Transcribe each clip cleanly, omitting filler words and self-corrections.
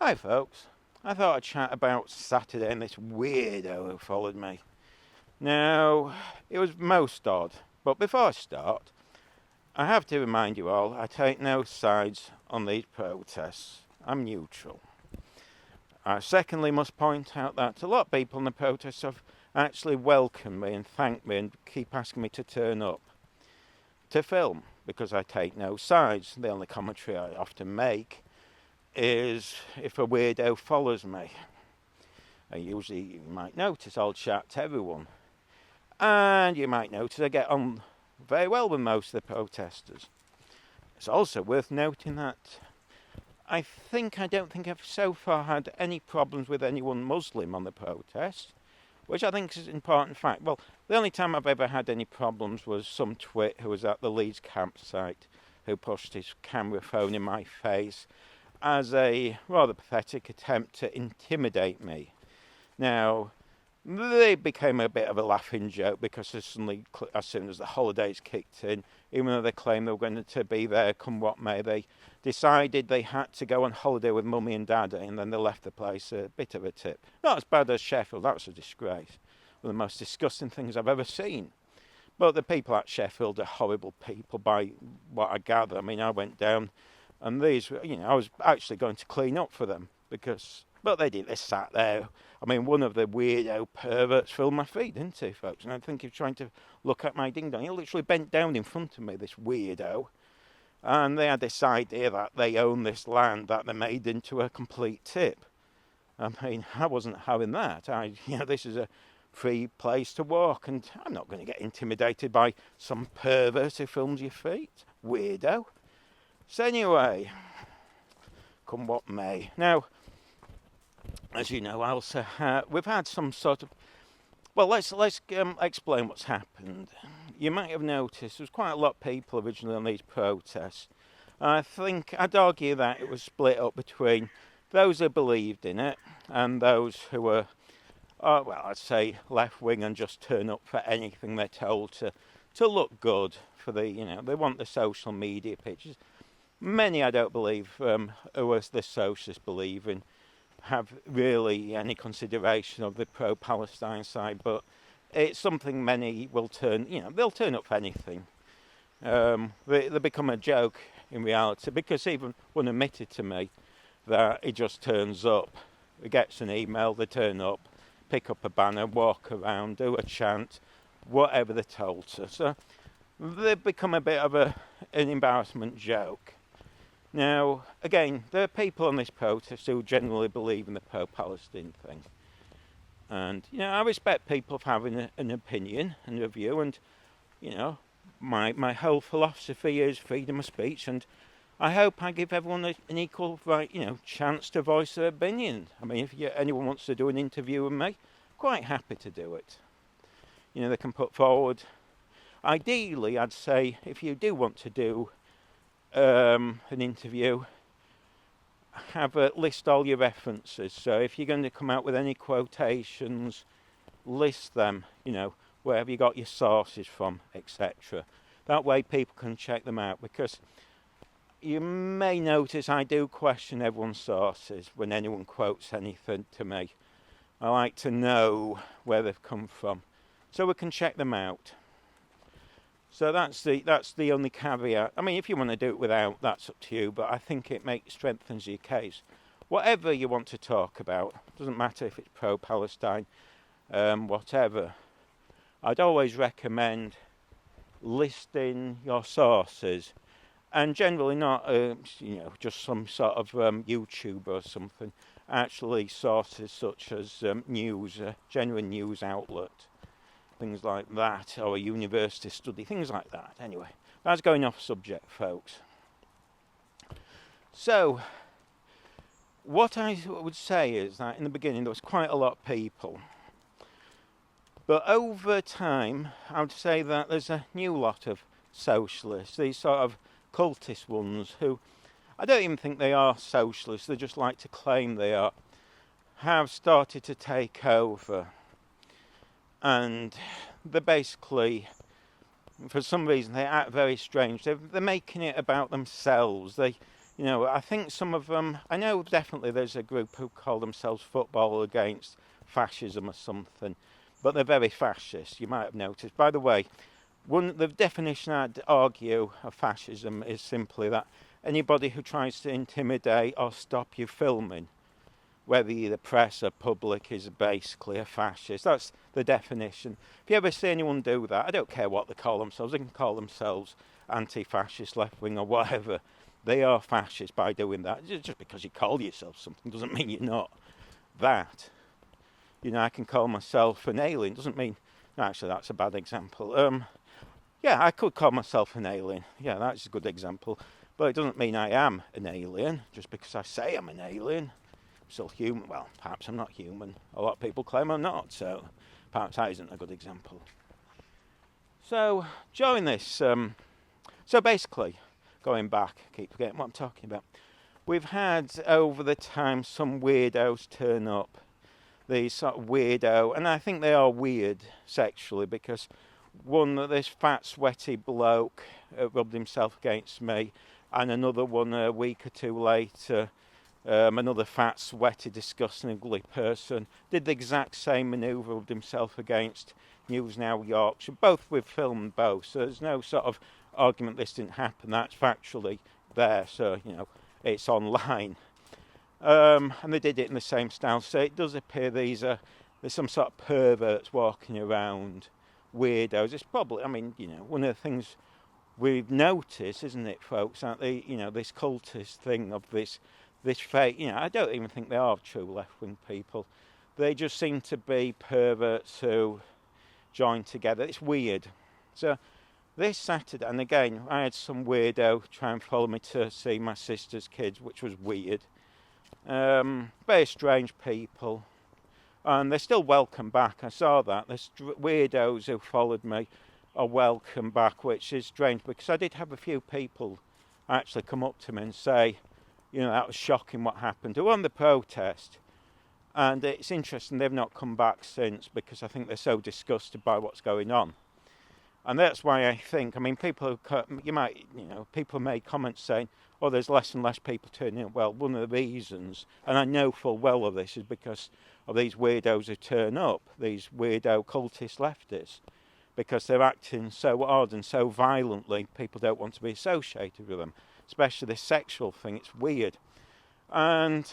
Hi folks, I thought I'd chat about Saturday and this weirdo who followed me. Now, it was most odd, but before I start, I have to remind you all I take no sides on these protests. I'm neutral. I secondly must point out that a lot of people in the protests have actually welcomed me and thanked me and keep asking me to turn up to film because I take no sides. The only commentary I often make is if a weirdo follows me. Usually, you might notice I'll chat to everyone. And you might notice I get on very well with most of the protesters. It's also worth noting that I don't think I've so far had any problems with anyone Muslim on the protest, which I think is an important fact. Well, the only time I've ever had any problems was some twit who was at the Leeds campsite who pushed his camera phone in my face as a rather pathetic attempt to intimidate me. Now, they became a bit of a laughing joke because suddenly, as soon as the holidays kicked in, even though they claimed they were going to be there come what may, they decided they had to go on holiday with mummy and daddy, and then they left the place a bit of a tip. Not as bad as Sheffield, that was a disgrace. One of the most disgusting things I've ever seen. But the people at Sheffield are horrible people by what I gather. I mean, I went down and these, I was actually going to clean up for them but they didn't. They sat there. I mean, one of the weirdo perverts filmed my feed, didn't he, folks? And I think he was trying to look at my ding-dong. He literally bent down in front of me, this weirdo. And they had this idea that they own this land that they made into a complete tip. I mean, I wasn't having that. This is a free place to walk, and I'm not going to get intimidated by some pervert who films your feet. Weirdo. So anyway, come what may. Now, as you know, we've had some sort of... Well, let's explain what's happened. You might have noticed there's quite a lot of people originally on these protests. I think I'd argue that it was split up between those who believed in it and those who were, I'd say left-wing and just turn up for anything they're told to look good for they want the social media pictures. Many, I don't believe, who are the socialists believe in, have really any consideration of the pro-Palestine side, but it's something many will they'll turn up for anything. They become a joke in reality, because even one admitted to me that he just turns up, he gets an email, they turn up, pick up a banner, walk around, do a chant, whatever they're told to. So they've become a bit of an embarrassment joke. Now, again, there are people on this protest who generally believe in the pro-Palestine thing. And, I respect people for having an opinion and a view. And, my whole philosophy is freedom of speech. And I hope I give everyone an equal right, chance to voice their opinion. I mean, if anyone wants to do an interview with me, I'm quite happy to do it. They can put forward... Ideally, I'd say, if you do want to do an interview, list all your references. So if you're going to come out with any quotations, list them, where have you got your sources from, etc. That way people can check them out, because you may notice I do question everyone's sources when anyone quotes anything to me. I like to know where they've come from, so we can check them out. So that's the only caveat. I mean, if you want to do it without, that's up to you, but I think it strengthens your case. Whatever you want to talk about, doesn't matter if it's pro-Palestine, whatever. I'd always recommend listing your sources, and generally not, just some sort of YouTuber or something. Actually, sources such as news, a genuine news outlet. Things like that, or a university study, things like that. Anyway, that's going off subject, folks. So, what I would say is that in the beginning there was quite a lot of people. But over time, I would say that there's a new lot of socialists, these sort of cultist ones who, I don't even think they are socialists, they just like to claim they are, have started to take over. And they're basically, for some reason, they act very strange. They're making it about themselves. They You know, I think some of them, I know definitely there's a group who call themselves Football Against Fascism or something, but they're very fascist, you might have noticed. By the way, the definition I'd argue of fascism is simply that anybody who tries to intimidate or stop you filming, whether you're the press or public, is basically a fascist. That's the definition. If you ever see anyone do that, I don't care what they call themselves, they can call themselves anti-fascist, left-wing or whatever. They are fascist by doing that. Just because you call yourself something doesn't mean you're not that. You know, I can call myself an alien, doesn't mean... No, actually, that's a bad example. Yeah, I could call myself an alien. Yeah, that's a good example. But it doesn't mean I am an alien, just because I say I'm an alien. I'm still human. Well, perhaps I'm not human. A lot of people claim I'm not, so perhaps that isn't a good example. So, during this... so basically, going back, I keep forgetting what I'm talking about. We've had, over the time, some weirdos turn up. These sort of weirdo, and I think they are weird sexually, because one, this fat sweaty bloke rubbed himself against me, and another one a week or two later, another fat sweaty disgusting ugly person did the exact same manoeuvre, rubbed himself against News Now Yorkshire. Both, we've filmed both, so there's no sort of argument this didn't happen. That's factually there, so you know it's online. And they did it in the same style, so it does appear there's some sort of perverts walking around, weirdos. It's probably, I mean, you know, one of the things we've noticed, isn't it, folks, that you know, this cultist thing of this fake, you know, I don't even think they are true left-wing people. They just seem to be perverts who join together. It's weird. So this Saturday, and again, I had some weirdo try and follow me to see my sister's kids, which was weird. Very strange people, and they're still welcome back. I saw that. The weirdos who followed me are welcome back, which is strange, because I did have a few people actually come up to me and say, you know, that was shocking what happened, who were on the protest. And it's interesting they've not come back since, because I think they're so disgusted by what's going on. And that's why I think, I mean, people people made comments saying, oh, there's less and less people turning up. Well, one of the reasons, and I know full well of this, is because of these weirdos who turn up, these weirdo cultist leftists, because they're acting so odd and so violently, people don't want to be associated with them, especially this sexual thing. It's weird. And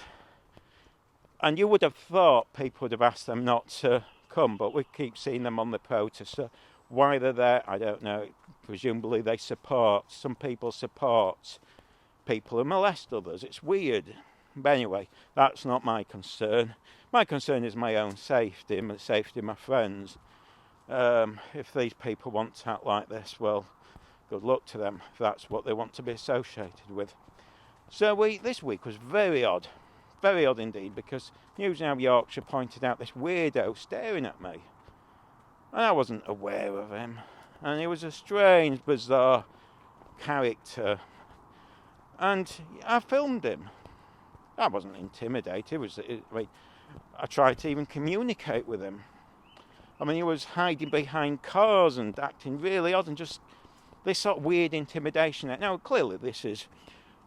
you would have thought people would have asked them not to come, but we keep seeing them on the protest. So why they're there, I don't know. Presumably they support, some people support people who molest others. It's weird. But anyway, that's not my concern. My concern is my own safety and the safety of my friends. If these people want to act like this, well, good luck to them if that's what they want to be associated with. So this week was very odd indeed, because News Now Yorkshire pointed out this weirdo staring at me. And I wasn't aware of him. And he was a strange, bizarre character. And I filmed him. I wasn't intimidated. I tried to even communicate with him. I mean, he was hiding behind cars and acting really odd, and just this sort of weird intimidation. Now, clearly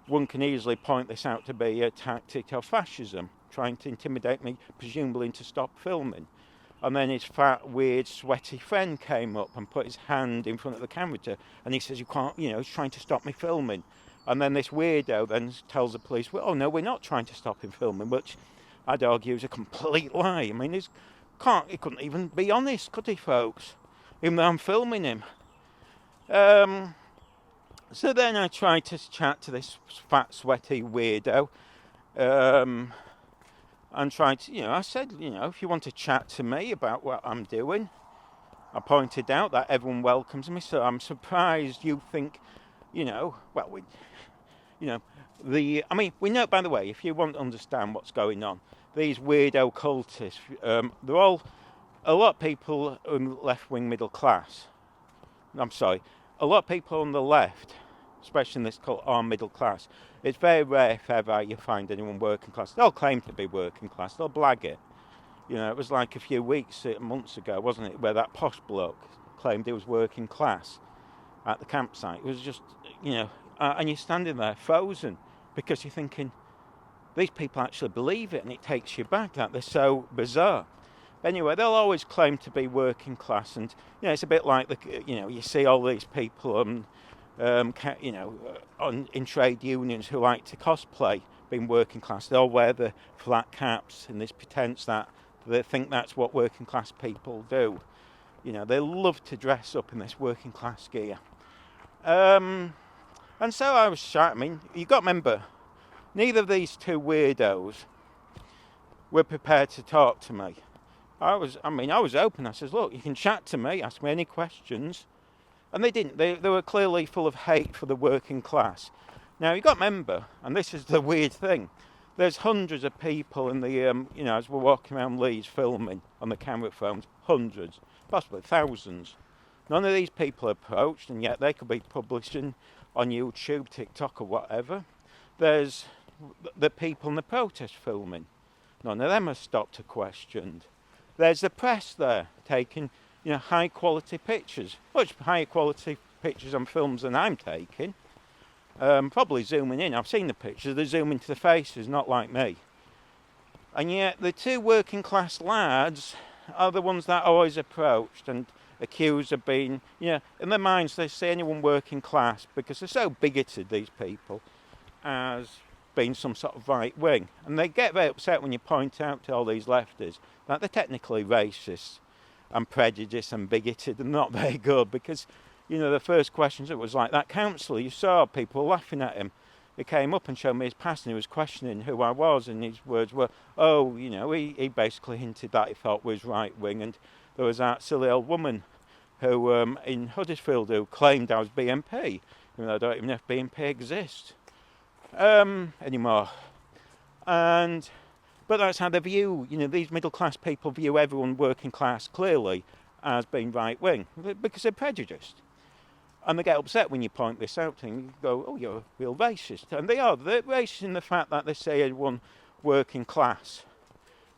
one can easily point this out to be a tactic of fascism, trying to intimidate me, presumably into stop filming. And then his fat, weird, sweaty friend came up and put his hand in front of the camera and he says, you can't, you know, he's trying to stop me filming. And then this weirdo then tells the police, well, oh no, we're not trying to stop him filming, which I'd argue is a complete lie. I mean, he couldn't even be honest, could he, folks? Even though I'm filming him. So then I tried to chat to this fat, sweaty weirdo. And tried to, you know, I said, you know, if you want to chat to me about what I'm doing, I pointed out that everyone welcomes me, so I'm surprised you think, you know, well, we know, by the way, if you want to understand what's going on, these weirdo cultists, they're all, a lot of people in left-wing middle class, a lot of people on the left, especially in this cult, are middle class. It's very rare if ever you find anyone working class. They'll claim to be working class, they'll blag it. You know, it was like a few months ago, wasn't it, where that posh bloke claimed he was working class at the campsite. It was just, you know, and you're standing there frozen. because you're thinking, these people actually believe it, and it takes you back that they're so bizarre. Anyway, they'll always claim to be working class, and it's a bit like you see all these people in trade unions who like to cosplay being working class. They'll wear the flat caps in this pretense that they think that's what working class people do. They love to dress up in this working class gear. And so I was shouting. I mean, you got to remember, neither of these two weirdos were prepared to talk to me. I was open. I says, look, you can chat to me, ask me any questions. And they didn't. They were clearly full of hate for the working class. Now, you've got to remember, and this is the weird thing, there's hundreds of people in the, as we're walking around Leeds filming on the camera phones, hundreds, possibly thousands. None of these people are approached, and yet they could be publishing on YouTube, TikTok or whatever. There's the people in the protest filming. None of them are stopped or questioned. There's the press there taking, high quality pictures. Much higher quality pictures on films than I'm taking. Probably zooming in. I've seen the pictures. They zoom into the faces, not like me. And yet the two working class lads are the ones that are always approached and accused of being, in their minds they see anyone working class, because they're so bigoted, these people, as being some sort of right wing. And they get very upset when you point out to all these lefties that they're technically racist and prejudiced and bigoted and not very good, because the first questions, it was like that councillor, you saw people laughing at him. He came up and showed me his pass, and he was questioning who I was, and his words were, he basically hinted that he thought was right wing. And there was that silly old woman who in Huddersfield who claimed I was BNP, even though I don't even know if BNP exists anymore. But that's how they view, these middle class people view everyone working class clearly as being right wing, because they're prejudiced. And they get upset when you point this out and you go, oh, you're a real racist. And they are. They're racist in the fact that they say everyone working class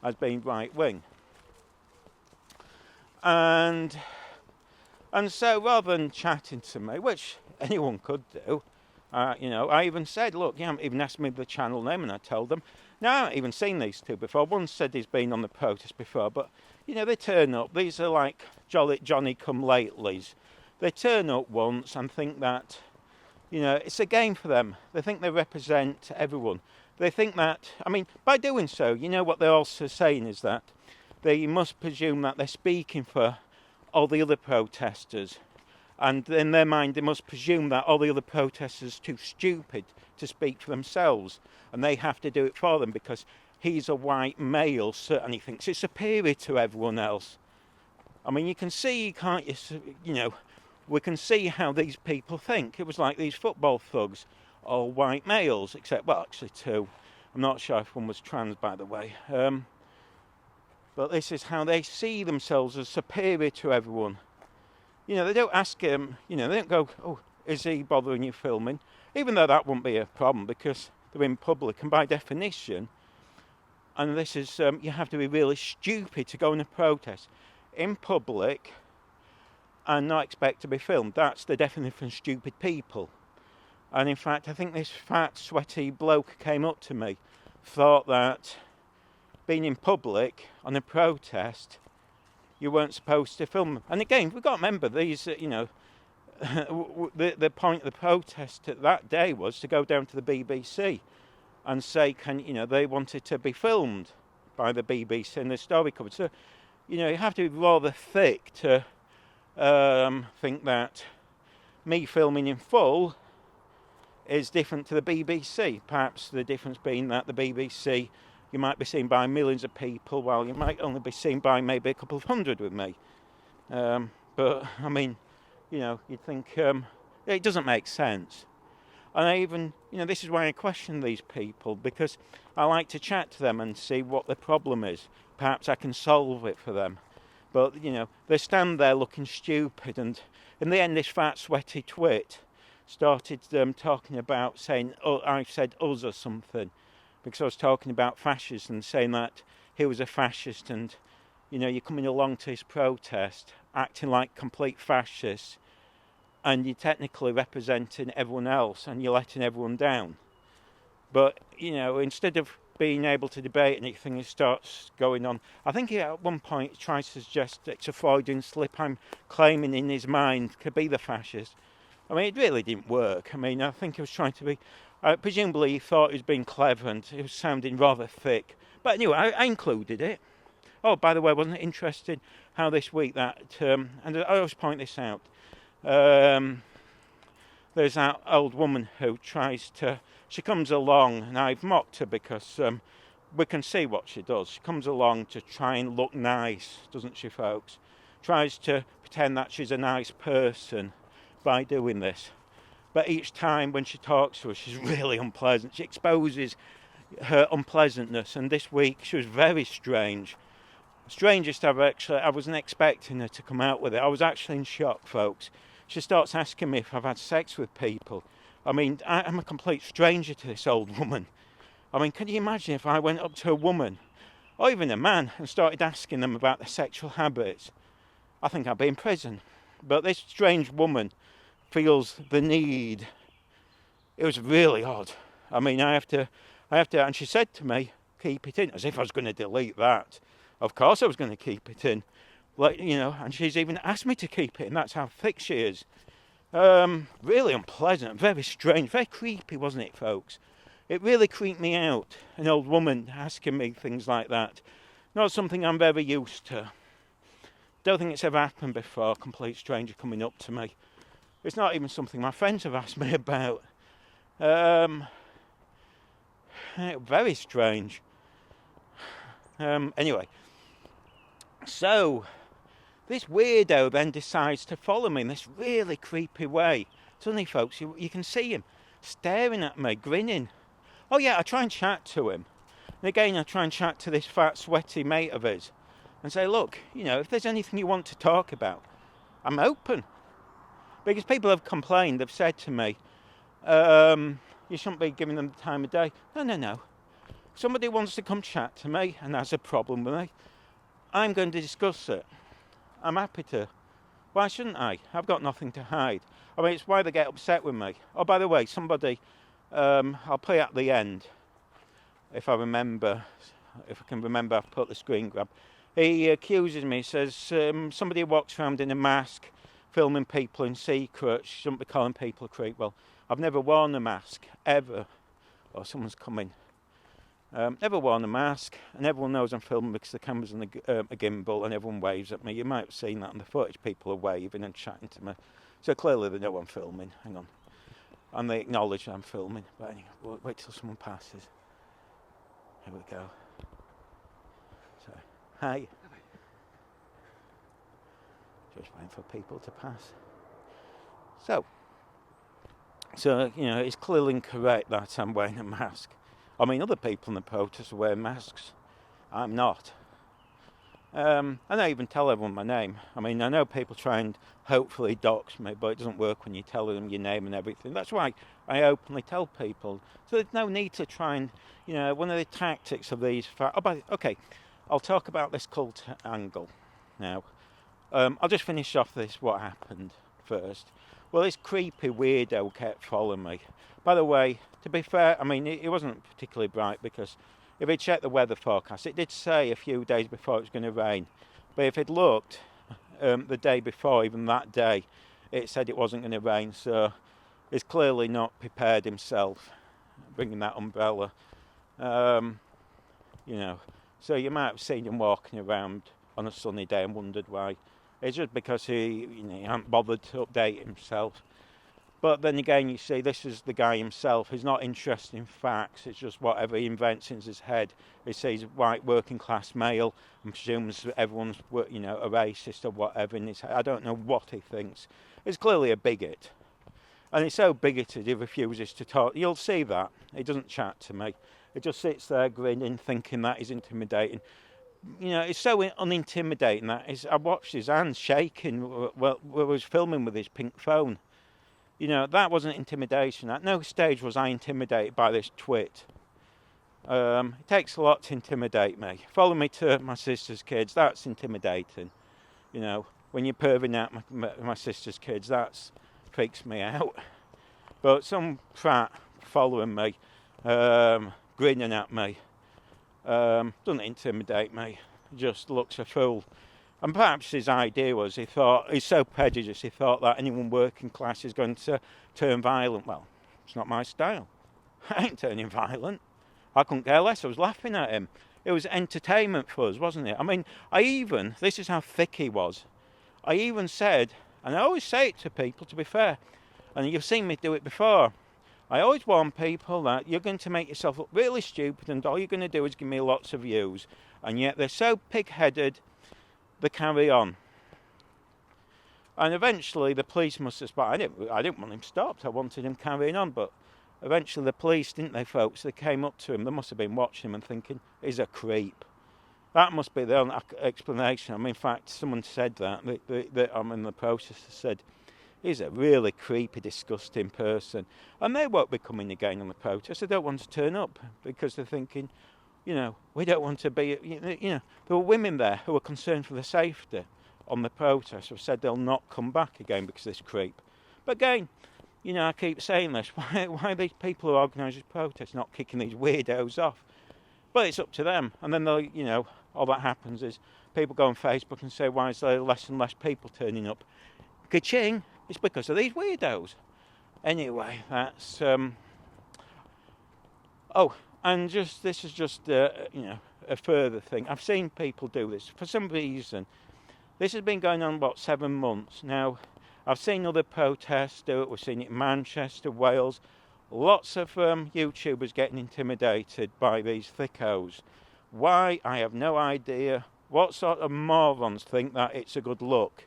as being right wing. And so rather than chatting to me, which anyone could do, I even said, look, you haven't even asked me the channel name, and I told them. Now, I haven't even seen these two before. One said he's been on the protest before, but, they turn up. These are like Johnny-come-latelys. They turn up once and think that, it's a game for them. They think they represent everyone. They think that, by doing so, what they're also saying is that they must presume that they're speaking for all the other protesters. And in their mind, they must presume that all the other protesters are too stupid to speak for themselves. And they have to do it for them because he's a white male, and he thinks it's superior to everyone else. You can see, can't you, we can see how these people think. It was like these football thugs, all white males, except, well, actually two. I'm not sure if one was trans, by the way. But this is how they see themselves as superior to everyone. They don't ask him, they don't go, oh, is he bothering you filming? Even though that wouldn't be a problem because they're in public, and by definition, and this is, you have to be really stupid to go in a protest in public and not expect to be filmed. That's the definition of stupid people. And in fact, I think this fat, sweaty bloke came up to me, thought that being in public on a protest, you weren't supposed to film. And again, we've got to remember, these, the point of the protest that day was to go down to the BBC and say, they wanted to be filmed by the BBC and the story covered. So, you have to be rather thick to think that me filming in full is different to the BBC. Perhaps the difference being that the BBC, you might be seen by millions of people, while you might only be seen by maybe a couple of hundred with me. But, you'd think it doesn't make sense. And I even, this is why I question these people, because I like to chat to them and see what the problem is. Perhaps I can solve it for them. But, they stand there looking stupid, and in the end this fat, sweaty twit started talking about saying, oh, I said us or something, because I was talking about fascists and saying that he was a fascist, and, you're coming along to his protest acting like complete fascists, and you're technically representing everyone else and you're letting everyone down. But, instead of being able to debate anything, it starts going on. I think he at one point tries to suggest it's a Freudian slip I'm claiming in his mind could be the fascist. I mean, it really didn't work. I mean, I think he was trying to be... presumably he thought he was being clever and it was sounding rather thick. But anyway, I included it. Oh, by the way, wasn't it interesting how this week that... and I always point this out. There's that old woman who tries to... She comes along, and I've mocked her because we can see what she does. She comes along to try and look nice, doesn't she, folks? Tries to pretend that she's a nice person by doing this. But each time when she talks to us, she's really unpleasant. She exposes her unpleasantness, and this week she was very strange. Strangest I wasn't expecting her to come out with it. I was actually in shock, folks. She starts asking me if I've had sex with people. I mean, I'm a complete stranger to this old woman. I mean, can you imagine if I went up to a woman, or even a man, and started asking them about their sexual habits? I think I'd be in prison. But this strange woman feels the need. It was really odd. I mean, I have to, and she said to me, keep it in, as if I was going to delete that. Of course I was going to keep it in. And she's even asked me to keep it in. That's how thick she is. Really unpleasant, very strange, very creepy, wasn't it, folks? It really creeped me out, an old woman asking me things like that. Not something I'm very used to. Don't think it's ever happened before, a complete stranger coming up to me. It's not even something my friends have asked me about. Very strange. Anyway, so this weirdo then decides to follow me in this really creepy way. Suddenly, folks, you can see him staring at me, grinning. Oh yeah, I try and chat to him. And again, I try and chat to this fat, sweaty mate of his and say, look, if there's anything you want to talk about, I'm open. Because people have complained, they've said to me, you shouldn't be giving them the time of day. No. If somebody wants to come chat to me and has a problem with me, I'm going to discuss it. I'm happy to. Why shouldn't I? I've got nothing to hide. I mean, it's why they get upset with me. Oh, by the way, somebody, I'll play at the end, if I can remember, I've put the screen grab. He accuses me, says somebody walks around in a mask, filming people in secret, shouldn't be calling people a creep. Well, I've never worn a mask, ever. Oh, someone's coming. Never worn a mask, and everyone knows I'm filming because the camera's on a gimbal and everyone waves at me. You might have seen that in the footage, people are waving and chatting to me. So clearly they know I'm filming. Hang on. And they acknowledge I'm filming. But anyway, wait till someone passes. Here we go. So, hi. Just waiting for people to pass. So, it's clearly incorrect that I'm wearing a mask. I mean, other people in the protest are wearing masks. I'm not. I don't even tell everyone my name. I mean, I know people try and hopefully dox me, but it doesn't work when you tell them your name and everything. That's why I openly tell people. So there's no need to try and, one of the tactics of these... Okay, I'll talk about this cult angle now. I'll just finish off what happened first. Well, this creepy weirdo kept following me. By the way, to be fair, I mean, it wasn't particularly bright because if you checked the weather forecast, it did say a few days before it was going to rain. But if it looked the day before, even that day, it said it wasn't going to rain. So he's clearly not prepared himself, bringing that umbrella. So you might have seen him walking around on a sunny day and wondered why. It's just because he hadn't bothered to update himself. But then again, you see, this is the guy himself. He's not interested in facts. It's just whatever he invents in his head. He sees white working class male and presumes everyone's, a racist or whatever in his head. I don't know what he thinks. He's clearly a bigot. And he's so bigoted he refuses to talk. You'll see that. He doesn't chat to me. He just sits there grinning, thinking that he's intimidating. It's so unintimidating that I watched his hands shaking while he was filming with his pink phone. That wasn't intimidation. At no stage was I intimidated by this twit. It takes a lot to intimidate me. Follow me to my sister's kids, that's intimidating. When you're perving out my sister's kids, that freaks me out. But some prat following me, grinning at me. Doesn't intimidate me, just looks a fool. And perhaps his idea was he's so prejudiced, he thought that anyone working class is going to turn violent. Well, it's not my style. I ain't turning violent. I couldn't care less. I was laughing at him. It was entertainment for us, wasn't it? I mean, this is how thick he was. I even said, and I always say it to people, to be fair, and you've seen me do it before, I always warn people that you're going to make yourself look really stupid and all you're going to do is give me lots of views. And yet they're so pig-headed, they carry on. And eventually the police must have spotted. I didn't want him stopped. I wanted him carrying on, but eventually the police, didn't they, folks? They came up to him. They must have been watching him and thinking, he's a creep. That must be the only explanation. I mean, in fact, someone said that I'm in the process, said, he's a really creepy, disgusting person. And they won't be coming again on the protest. They don't want to turn up because they're thinking, we don't want to be, there were women there who were concerned for their safety on the protest, have said they'll not come back again because of this creep. But again, I keep saying this, why are these people who organise this protest not kicking these weirdos off? But it's up to them. And then all that happens is people go on Facebook and say, why is there less and less people turning up? Ka-ching, it's because of these weirdos. Anyway, that's... and this is just a further thing. I've seen people do this. For some reason, this has been going on, 7 months now. I've seen other protests do it. We've seen it in Manchester, Wales. Lots of YouTubers getting intimidated by these thickos. Why? I have no idea. What sort of morons think that it's a good look?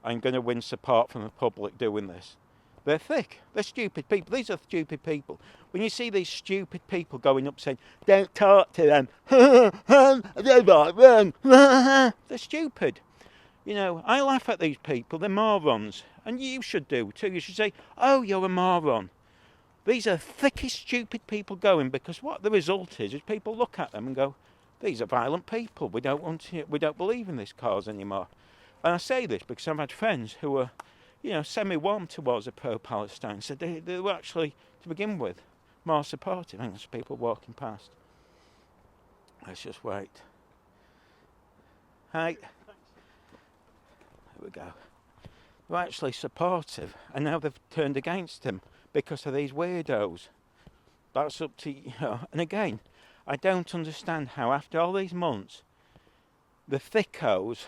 I'm going to win support from the public doing this. They're thick. They're stupid people. These are stupid people. When you see these stupid people going up saying, don't talk to them. They're stupid. I laugh at these people. They're morons. And you should do too. You should say, oh, you're a moron. These are thickest, stupid people going, because what the result is people look at them and go, these are violent people. We don't believe in this cause anymore. And I say this because I've had friends who were, semi-warm towards the pro-Palestine. So they were actually, to begin with, more supportive. I think there's people walking past. Let's just wait. Hey. There we go. They're actually supportive, and now they've turned against him because of these weirdos. That's up to you. And again, I don't understand how after all these months, the thickos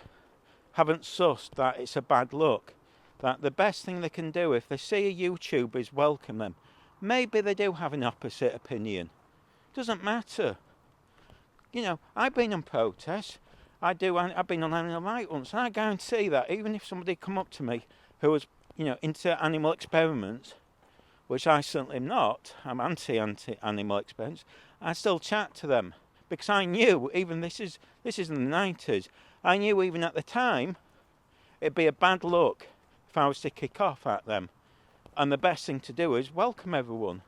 haven't sussed that it's a bad look. That the best thing they can do if they see a YouTuber is welcome them. Maybe they do have an opposite opinion. Doesn't matter. I've been on protests. I've been on animal rights once, and I guarantee that even if somebody come up to me who was, into animal experiments, which I certainly am not, I'm anti-animal experiments, I still chat to them because I knew even this is in the 90s. I knew even at the time it'd be a bad look if I was to kick off at them, and the best thing to do is welcome everyone.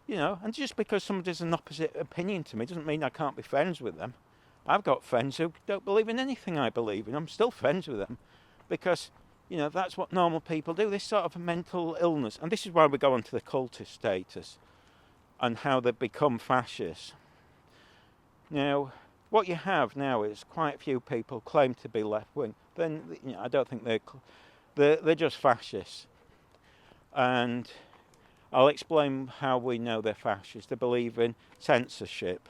And just because somebody's an opposite opinion to me doesn't mean I can't be friends with them. I've got friends who don't believe in anything I believe in. I'm still friends with them because, that's what normal people do. This sort of mental illness. And this is why we go on to the cultist status and how they become fascists. Now, what you have now is quite a few people claim to be left-wing. Then, I don't think they're just fascists. And I'll explain how we know they're fascists. They believe in censorship.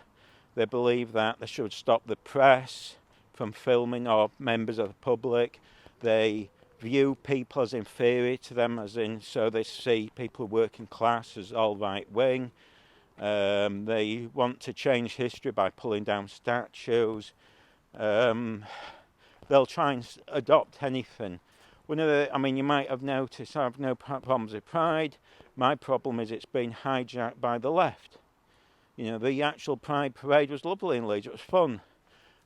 They believe that they should stop the press from filming or members of the public. They view people as inferior to them, so they see people working class as all right wing. They want to change history by pulling down statues. They'll try and adopt anything. You might have noticed I have no problems with Pride. My problem is it's been hijacked by the left. The actual Pride parade was lovely in Leeds, it was fun.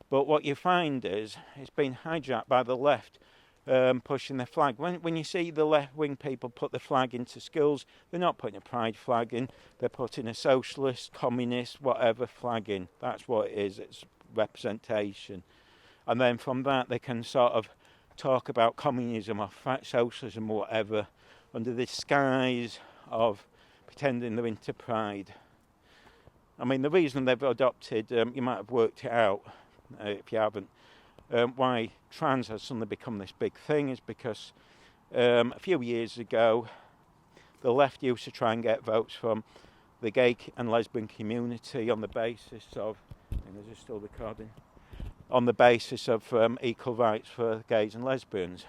But what you find is it's been hijacked by the left, pushing their flag. When you see the left-wing people put the flag into schools, they're not putting a Pride flag in, they're putting a socialist, communist, whatever flag in. That's what it is, it's representation. And then from that they can sort of talk about communism or socialism or whatever under the disguise of pretending they're into Pride. I mean, the reason they've adopted, you might have worked it out if you haven't, why trans has suddenly become this big thing is because a few years ago, the left used to try and get votes from the gay and lesbian community on the basis of, is this still recording? On the basis of equal rights for gays and lesbians.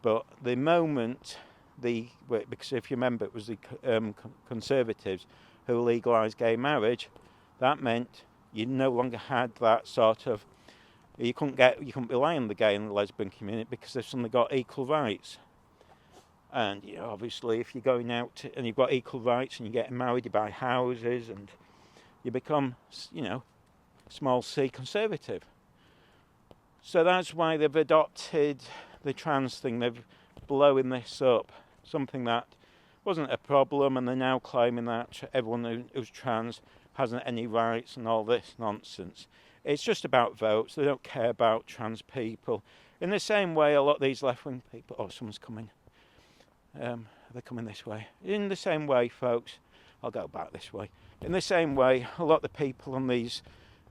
But the moment because if you remember, it was the Conservatives who legalised gay marriage, that meant you no longer had that sort of, you couldn't rely on the gay and the lesbian community because they've suddenly got equal rights. And obviously, if you're going out and you've got equal rights and you're getting married, you buy houses and you become, small c conservative. So that's why they've adopted the trans thing. They've blowing this up, something that wasn't a problem, and they're now claiming that everyone who's trans hasn't any rights and all this nonsense. It's just about votes. They don't care about trans people. In the same way, a lot of these left-wing people... Oh, someone's coming. They're coming this way. In the same way, folks... I'll go back this way. In the same way, a lot of the people on these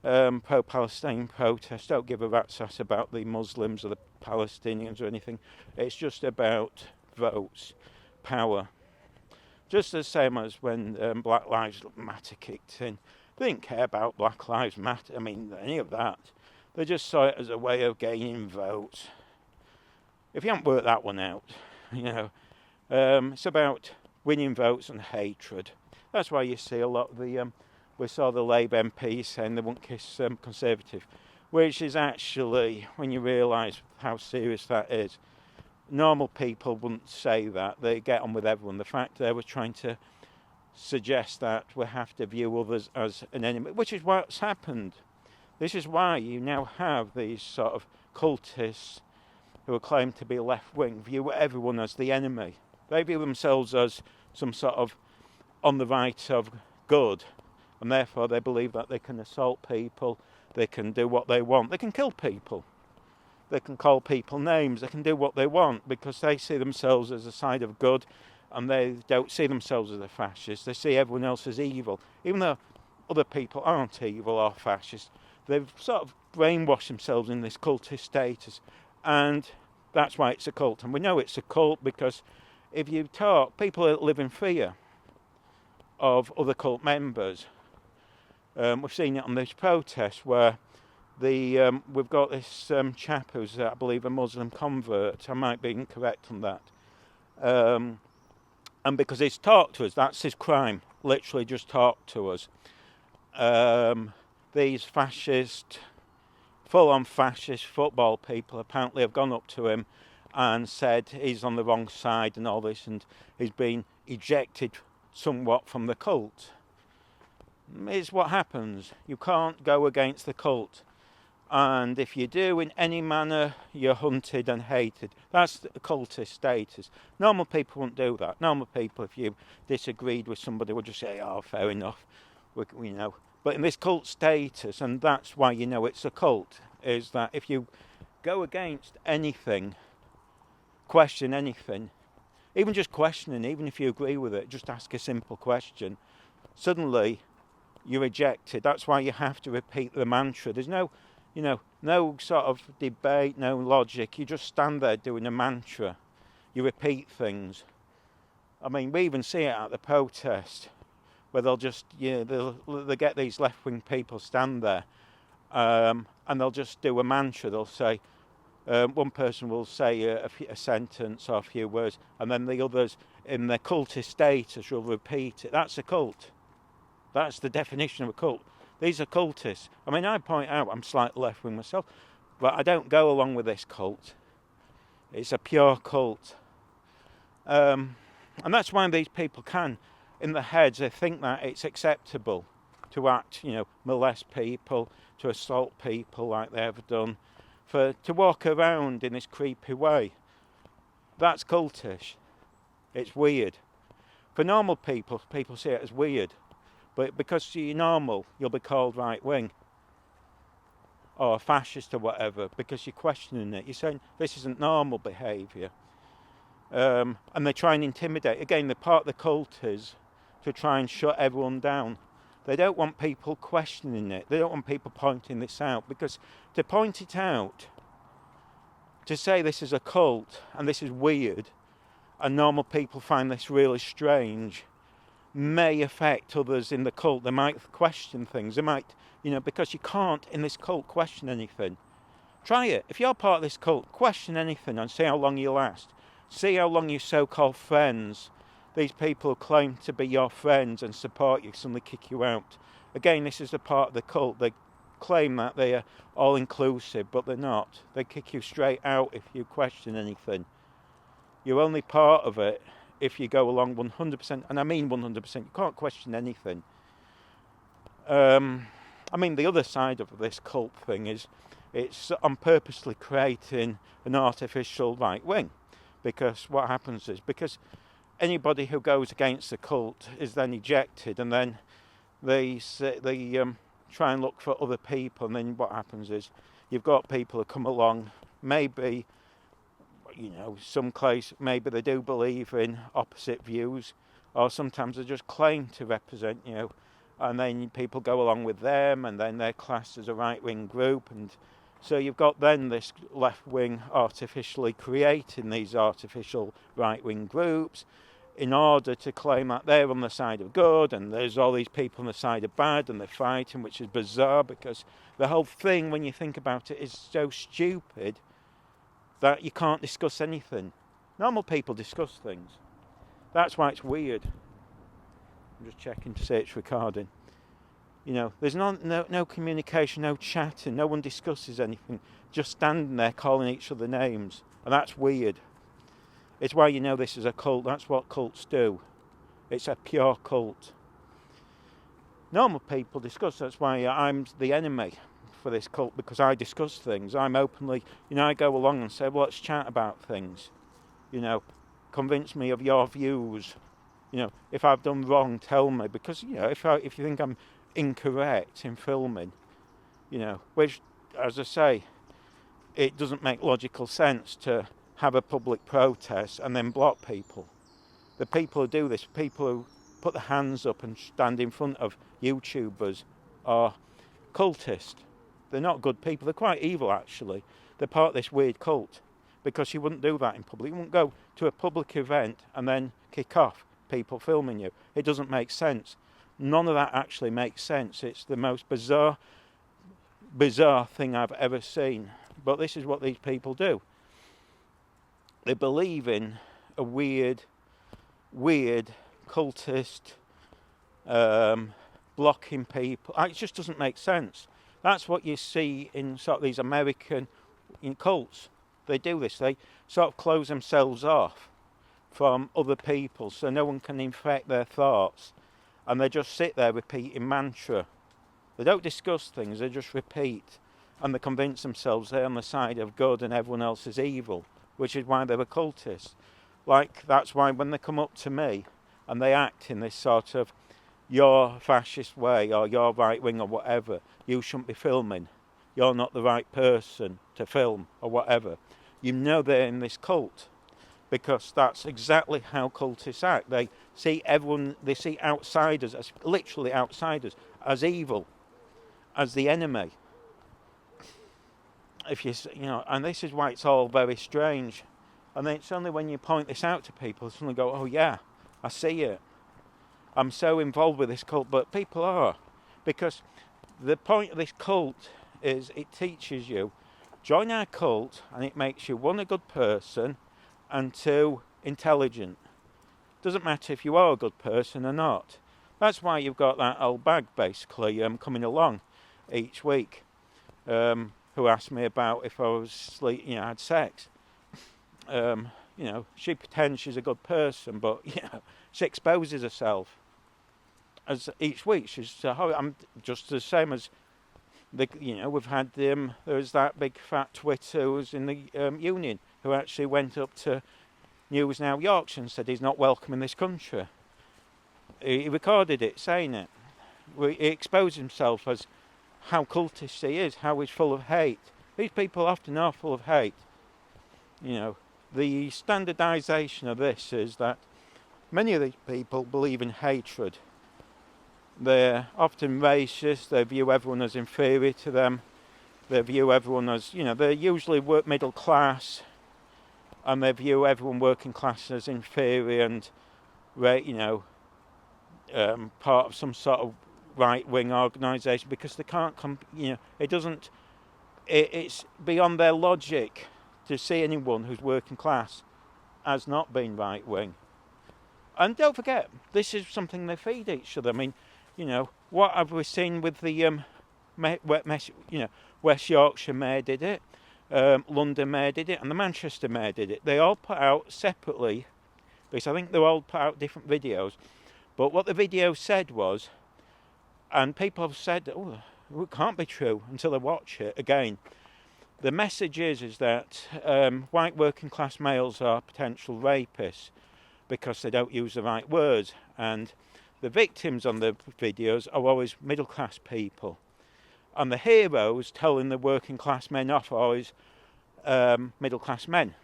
pro-Palestine protests don't give a rat's ass about the Muslims or the Palestinians or anything. It's just about votes, power. Just the same as when Black Lives Matter kicked in. They didn't care about Black Lives Matter, any of that. They just saw it as a way of gaining votes. If you haven't worked that one out, it's about winning votes and hatred. That's why you see a lot of we saw the Labour MPs saying they won't kiss Conservative, which is actually, when you realise how serious that is, normal people wouldn't say that. They get on with everyone. The fact they were trying to suggest that we have to view others as an enemy, which is what's happened. This is why you now have these sort of cultists who are claimed to be left-wing view everyone as the enemy. They view themselves as some sort of on the right of good, and therefore they believe that they can assault people, they can do what they want, they can kill people, they can call people names, they can do what they want because they see themselves as a side of good, and they don't see themselves as a fascist. They see everyone else as evil, even though other people aren't evil or fascist. They've sort of brainwashed themselves in this cultist status, and that's why it's a cult. And we know it's a cult because if you talk, people live in fear of other cult members. We've seen it on this protest where we've got this chap who's, I believe, a Muslim convert. I might be incorrect on that. And because he's talked to us, that's his crime. Literally just talked to us. These full-on fascist football people apparently have gone up to him and said he's on the wrong side and all this, and he's been ejected somewhat from the cult. It's what happens. You can't go against the cult. And if you do in any manner, you're hunted and hated. That's the cultist status. Normal people won't do that. Normal people, if you disagreed with somebody, would just say, oh, fair enough. We know. But in this cult status, and that's why you know it's a cult, is that if you go against anything, question anything, even just questioning, even if you agree with it, just ask a simple question, suddenly you're rejected. That's why you have to repeat the mantra. There's no sort of debate, no logic. You just stand there doing a mantra. You repeat things. We even see it at the protest, where they'll just, they'll get these left-wing people stand there, and they'll just do a mantra. They'll say, one person will say a sentence or a few words, and then the others, in their cultist status, will repeat it. That's a cult. That's the definition of a cult. These are cultists. I point out I'm slightly left-wing myself, but I don't go along with this cult. It's a pure cult. And that's why these people can, in their heads, they think that it's acceptable to act, molest people, to assault people like they have done, to walk around in this creepy way. That's cultish. It's weird. For normal people, people see it as weird. But because you're normal, you'll be called right-wing or fascist or whatever, because you're questioning it. You're saying this isn't normal behaviour. And they try and intimidate. Again, the part of the cult is to try and shut everyone down. They don't want people questioning it. They don't want people pointing this out, because to point it out, to say this is a cult and this is weird, and normal people find this really strange, may affect others in the cult. They might question things. They might, because you can't in this cult question anything. Try it. If you're part of this cult, question anything and see how long you last. See how long your so-called friends, these people who claim to be your friends and support you, suddenly kick you out. Again, this is a part of the cult. They claim that they are all-inclusive, but they're not. They kick you straight out if you question anything. You're only part of it if you go along 100%, and I mean 100%. You can't question anything. The other side of this cult thing is I'm purposely creating an artificial right wing, because what happens is, because anybody who goes against the cult is then ejected, and then they try and look for other people, and then what happens is you've got people who come along, maybe, some case, maybe they do believe in opposite views, or sometimes they just claim to represent you, and then people go along with them, and then they're classed as a right-wing group, and so you've got then this left-wing artificially creating these artificial right-wing groups in order to claim that they're on the side of good, and there's all these people on the side of bad, and they're fighting, which is bizarre, because the whole thing, when you think about it, is so stupid that you can't discuss anything. Normal people discuss things. That's why it's weird. I'm just checking to see it's recording. There's no communication, no chatting, no one discusses anything, just standing there calling each other names, and that's weird. It's why this is a cult. That's what cults do. It's a pure cult. Normal people discuss. That's why I'm the enemy for this cult, because I discuss things. I'm openly, I go along and say, well, let's chat about things. Convince me of your views. If I've done wrong, tell me, because if you think I'm incorrect in filming, which, as I say, it doesn't make logical sense to have a public protest and then block people. The people who do this, people who put their hands up and stand in front of YouTubers, are cultists. They're not good people. They're quite evil, actually. They're part of this weird cult, because you wouldn't do that in public. You wouldn't go to a public event and then kick off people filming you. It doesn't make sense. None of that actually makes sense. It's the most bizarre thing I've ever seen. But this is what these people do. They believe in a weird cultist, blocking people. It just doesn't make sense. That's what you see in sort of these American cults. They do this. They sort of close themselves off from other people, so no one can infect their thoughts, and they just sit there repeating mantra. They don't discuss things. They just repeat, and they convince themselves they're on the side of good and everyone else is evil, which is why they're occultists. That's why when they come up to me and they act in this sort of your fascist way, or your right wing, or whatever, you shouldn't be filming, you're not the right person to film, or whatever, they're in this cult, because that's exactly how cultists act. They see outsiders, as literally outsiders, as evil, as the enemy. And this is why it's all very strange. And then it's only when you point this out to people, they suddenly go, oh yeah, I see it. I'm so involved with this cult, but people are. Because the point of this cult is it teaches you, join our cult, and it makes you, one, a good person, and two, intelligent. Doesn't matter if you are a good person or not. That's why you've got that old bag, basically, coming along each week, who asked me about if I had sex. She pretends she's a good person, but she exposes herself. As each week, she's I'm just the same as we've had there's that big fat twit who was in the union, who actually went up to News Now Yorkshire and said he's not welcome in this country. He recorded it saying it. He exposed himself as how cultist he is, how he's full of hate. These people often are full of hate. The standardisation of this is that many of these people believe in hatred. They're often racist. They view everyone as inferior to them. They view everyone as, they're usually middle class, and they view everyone working class as inferior and, part of some sort of right-wing organisation, because they can't it's beyond their logic to see anyone who's working class as not being right-wing. And don't forget, this is something they feed each other. I mean, what have we seen with the West Yorkshire Mayor did it, London Mayor did it, and the Manchester Mayor did it. They all put out separately, because I think they all put out different videos. But what the video said was, and people have said, it can't be true until they watch it again. The message is that white working class males are potential rapists because they don't use the right words, and the victims on the videos are always middle class people, and the heroes telling the working class men off are always middle class men.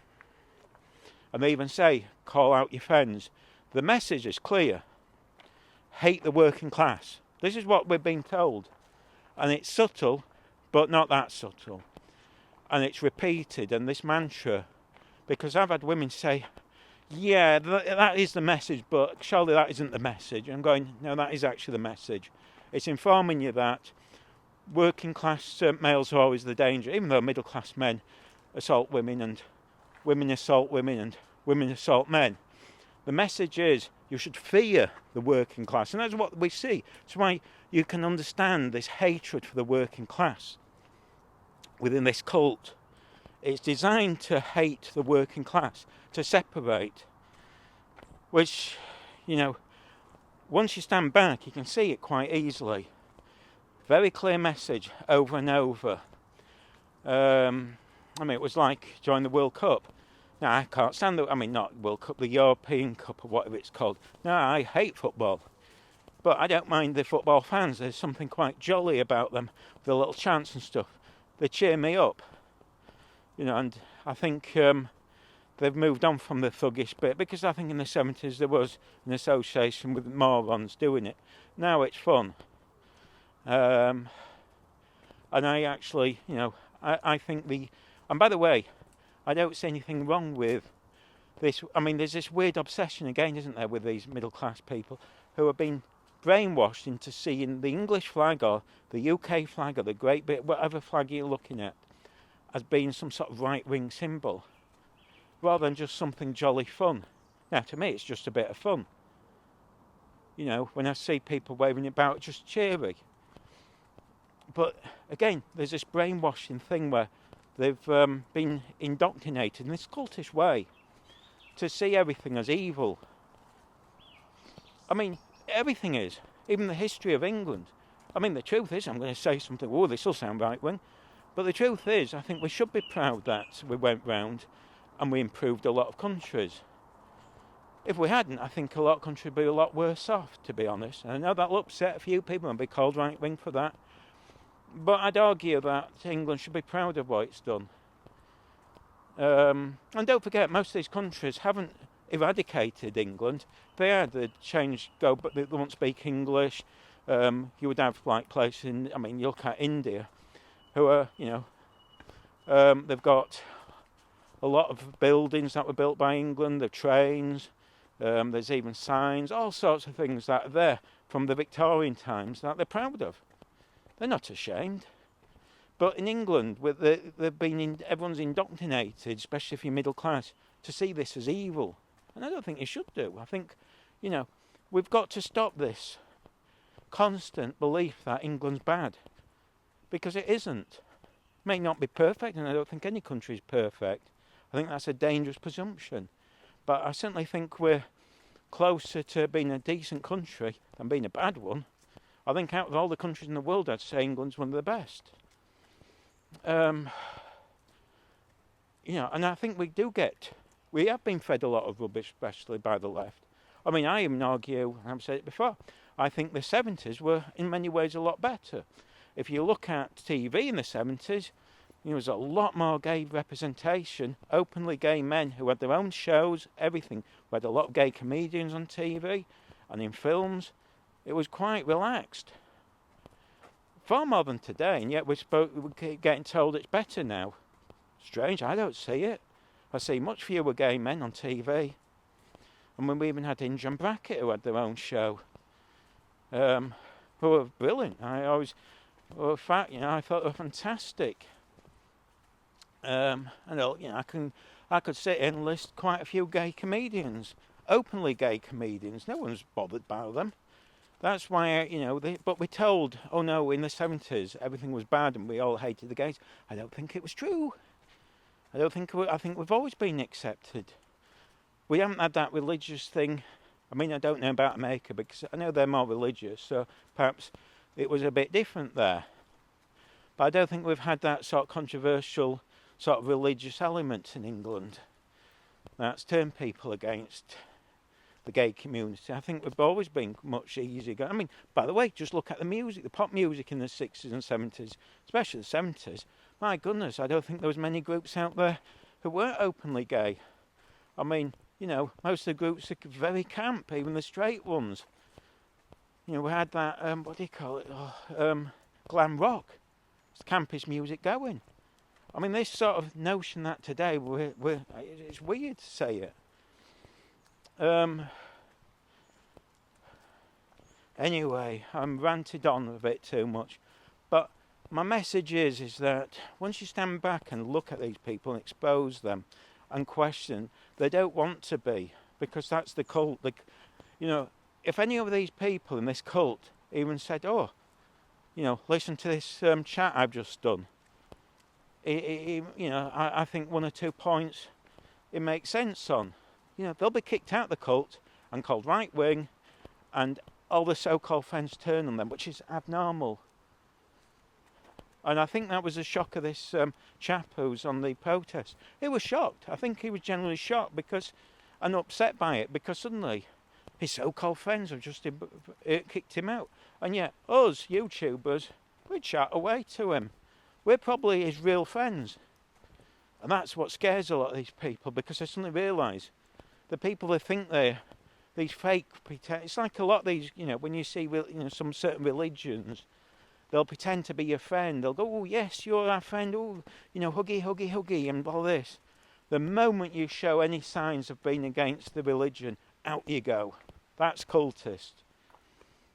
And they even say, call out your friends. The message is clear: hate the working class. This is what we're being told, and it's subtle, but not that subtle, and it's repeated, and this mantra, because I've had women say, yeah, that is the message, but surely that isn't the message. I'm going, no, that is actually the message. It's informing you that working class males are always the danger, even though middle class men assault women, and women assault women, and women assault men. The message is you should fear the working class, and that's what we see. That's why you can understand this hatred for the working class within this cult. It's designed to hate the working class, to separate, which, once you stand back, you can see it quite easily. Very clear message over and over. It was like during the World Cup. Now, I can't stand not World Cup, the European Cup or whatever it's called. No, I hate football. But I don't mind the football fans. There's something quite jolly about them, the little chants and stuff. They cheer me up. And I think they've moved on from the thuggish bit, because I think in the 70s there was an association with morons doing it. Now it's fun. And I actually, I think and by the way, I don't see anything wrong with this. There's this weird obsession again, isn't there, with these middle class people who have been brainwashed into seeing the English flag or the UK flag or the Great Britain, whatever flag you're looking at, as being some sort of right-wing symbol, rather than just something jolly fun. Now, to me, it's just a bit of fun. When I see people waving it about, just cheery. But again, there's this brainwashing thing where they've been indoctrinated in this cultish way to see everything as evil. Everything is, even the history of England. The truth is, I'm going to say something, this will sound right-wing, but the truth is, I think we should be proud that we went round and we improved a lot of countries. If we hadn't, I think a lot of countries would be a lot worse off, to be honest. And I know that'll upset a few people and be called right-wing for that. But I'd argue that England should be proud of what it's done. And don't forget, most of these countries haven't eradicated England. They had, but they won't speak English. You would have places in, you look at India, who are, they've got a lot of buildings that were built by England, the trains, there's even signs, all sorts of things that are there from the Victorian times that they're proud of. They're not ashamed. But in England, everyone's indoctrinated, especially if you're middle class, to see this as evil. And I don't think you should do. I think, we've got to stop this constant belief that England's bad. Because it isn't. It may not be perfect, and I don't think any country is perfect. I think that's a dangerous presumption. But I certainly think we're closer to being a decent country than being a bad one. I think out of all the countries in the world, I'd say England's one of the best. And I think we have been fed a lot of rubbish, especially by the left. I even argue, and I've said it before, I think the 70s were in many ways a lot better. If you look at TV in the 70s, there was a lot more gay representation, openly gay men who had their own shows, everything. We had a lot of gay comedians on TV and in films. it was quite relaxed. Far more than today, and yet we're getting told it's better now. Strange, I don't see it. I see much fewer gay men on TV. And when we even had Inge and Brackett, who had their own show, who were brilliant. I thought they were fantastic. I could sit and list quite a few gay comedians, openly gay comedians. No one's bothered by them. That's why, but we're told, oh no, in the 70s everything was bad and we all hated the gays. I don't think it was true. I think we've always been accepted. We haven't had that religious thing. I mean, I don't know about America because I know they're more religious, so perhaps it was a bit different there. But I don't think we've had that sort of controversial sort of religious element in England that's turned people against the gay community. I think we've always been much easier. I mean, by the way, just look at the music, the pop music in the 60s and 70s, especially the 70s. My goodness, I don't think there was many groups out there who weren't openly gay. I mean, most of the groups are very camp, even the straight ones. We had that, what do you call it? Glam rock. It's the campest music going. I mean, this sort of notion that today, it's weird to say it. Anyway, I'm ranted on a bit too much. But my message is that once you stand back and look at these people and expose them and question, they don't want to be, because that's the cult. If any of these people in this cult even said, listen to this chat I've just done, I think 1 or 2 points it makes sense on. They'll be kicked out of the cult and called right wing, and all the so-called friends turn on them, which is abnormal. And I think that was a shock of this chap who's on the protest. He was shocked. I think he was generally shocked and upset by it, because suddenly his so-called friends have just kicked him out. And yet us, YouTubers, we'd chat away to him. We're probably his real friends. And that's what scares a lot of these people, because they suddenly realise the people they think they're these fake pretend. It's like a lot of these, when you see, some certain religions, they'll pretend to be your friend. They'll go, oh yes, you're our friend. Oh, huggy, huggy, huggy, and all this. The moment you show any signs of being against the religion, out you go. That's cultist.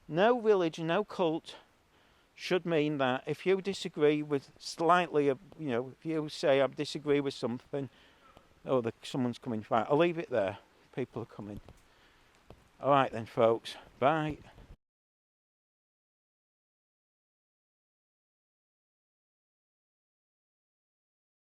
No religion, no cult should mean that if you disagree with slightly, if you say I disagree with something, someone's coming, fine, I'll leave it there. People are coming. All right then, folks. Bye.